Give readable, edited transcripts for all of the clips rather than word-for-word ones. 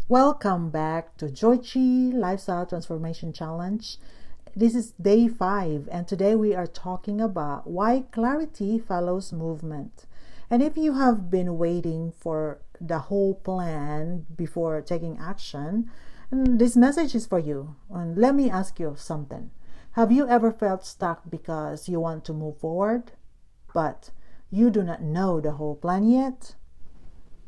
Welcome back to Joichi Lifestyle Transformation Challenge. This is day 5, and today we are talking about why clarity follows movement. And if you have been waiting for the whole plan before taking action, this message is for you. And let me ask you something. Have you ever felt stuck because you want to move forward, but you do not know the whole plan yet?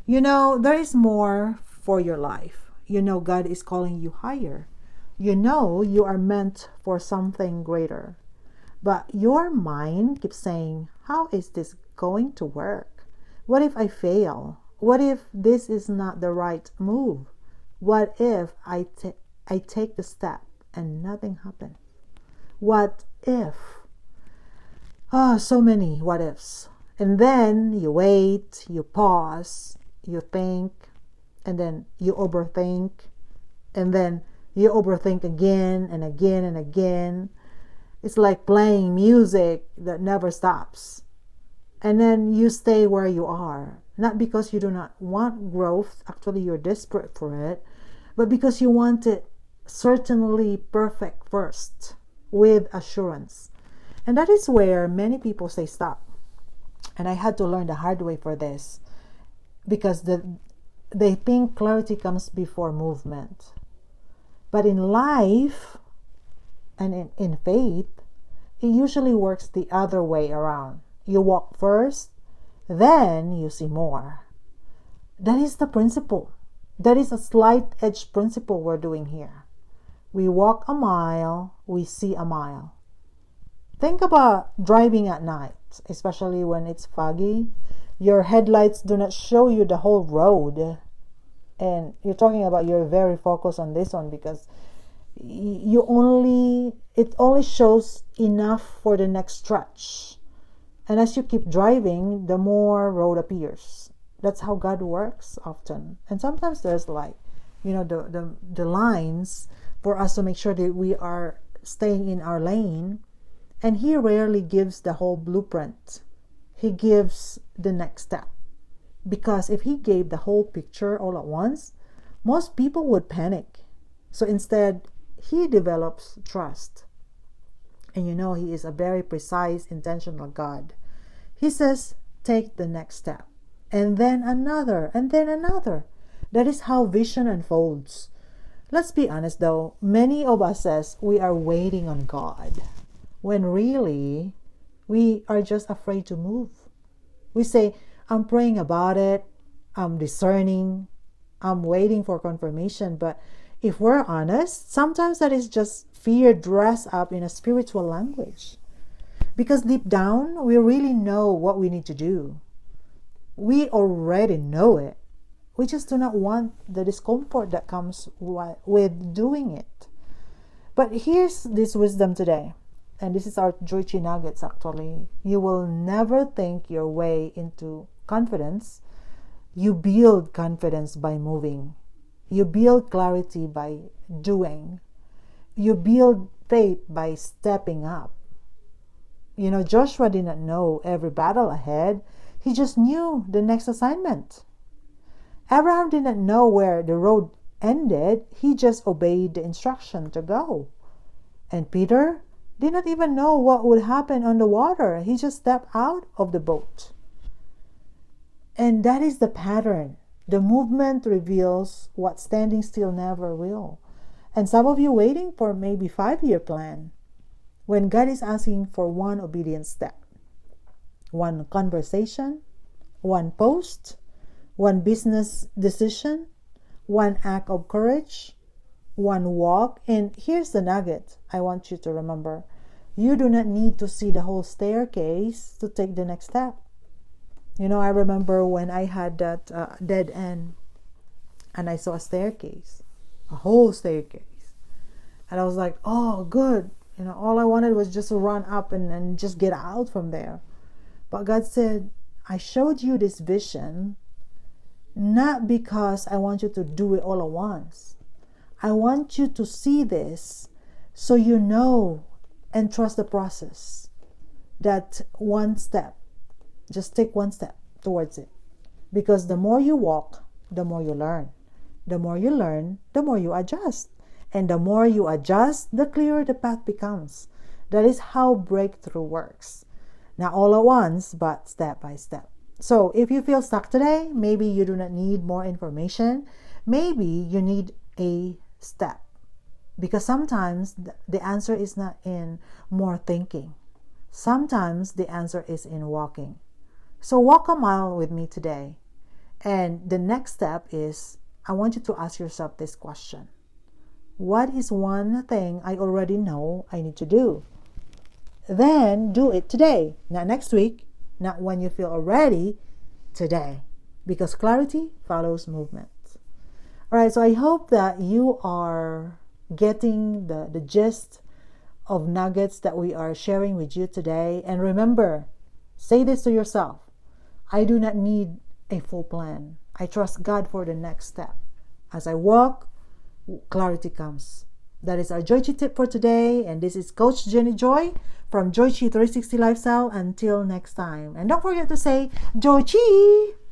There is more for your life. God is calling you higher. You are meant for something greater. But your mind keeps saying, how is this going to work? What if I fail? What if this is not the right move? What if I take the step and nothing happens? What if? So many what ifs. And then you wait, you pause, you think, and then you overthink, and then you overthink again and again and again. It's like playing music that never stops. And then you stay where you are, not because you do not want growth, actually you're desperate for it, but because you want it certainly perfect first, with assurance. And that is where many people stay stuck. And I had to learn the hard way for this, because they think clarity comes before movement. But in life and in faith, it usually works the other way around. You walk first, then you see more. That is the principle. That is a slight edge principle we're doing here. We walk a mile, we see a mile. Think about driving at night, especially when it's foggy. Your headlights do not show you the whole road. And you're talking about you're very focused on this one because it only shows enough for the next stretch. And as you keep driving, the more road appears. That's how God works often. And sometimes there's the lines for us to make sure that we are staying in our lane. And He rarely gives the whole blueprint. He gives the next step. Because if He gave the whole picture all at once, most people would panic. So instead, He develops trust. And He is a very precise, intentional God. He says, take the next step. And then another, and then another. That is how vision unfolds. Let's be honest though, many of us says we are waiting on God, when really we are just afraid to move. We say, I'm praying about it, I'm discerning, I'm waiting for confirmation. But if we're honest, sometimes that is just fear dressed up in a spiritual language. Because deep down, we really know what we need to do. We already know it. We just do not want the discomfort that comes with doing it. But here's this wisdom today. And this is our Joichi Nuggets actually. You will never think your way into confidence. You build confidence by moving. You build clarity by doing. You build faith by stepping up. Joshua did not know every battle ahead. He just knew the next assignment. Abraham did not know where the road ended. He just obeyed the instruction to go. And Peter did not even know what would happen on the water. He just stepped out of the boat. And that is the pattern. The movement reveals what standing still never will. And some of you waiting for maybe 5-year plan, when God is asking for one obedient step, one conversation, one post, one business decision, one act of courage, one walk. And here's the nugget I want you to remember. You do not need to see the whole staircase to take the next step. I remember when I had that dead end and I saw a staircase, a whole staircase. And I was like, oh, good. All I wanted was just to run up and just get out from there. But God said, I showed you this vision not because I want you to do it all at once. I want you to see this so you know and trust the process. That one step, just take one step towards it. Because the more you walk, the more you learn. The more you learn, the more you adjust. And the more you adjust, the clearer the path becomes. That is how breakthrough works. Not all at once, but step by step. So if you feel stuck today, maybe you do not need more information. Maybe you need a step. Because sometimes the answer is not in more thinking. Sometimes the answer is in walking. So walk a mile with me today. And the next step is, I want you to ask yourself this question. What is one thing I already know I need to do? Then do it today, not next week, not when you feel ready, today. Because clarity follows movement. All right, so I hope that you are getting the gist of nuggets that we are sharing with you today. And remember, say this to yourself. I do not need a full plan. I trust God for the next step. As I walk, clarity comes. That is our Joy Chi tip for today. And this is Coach Jenny Joy from Joy Chi 360 Lifestyle. Until next time. And don't forget to say, Joy Chi!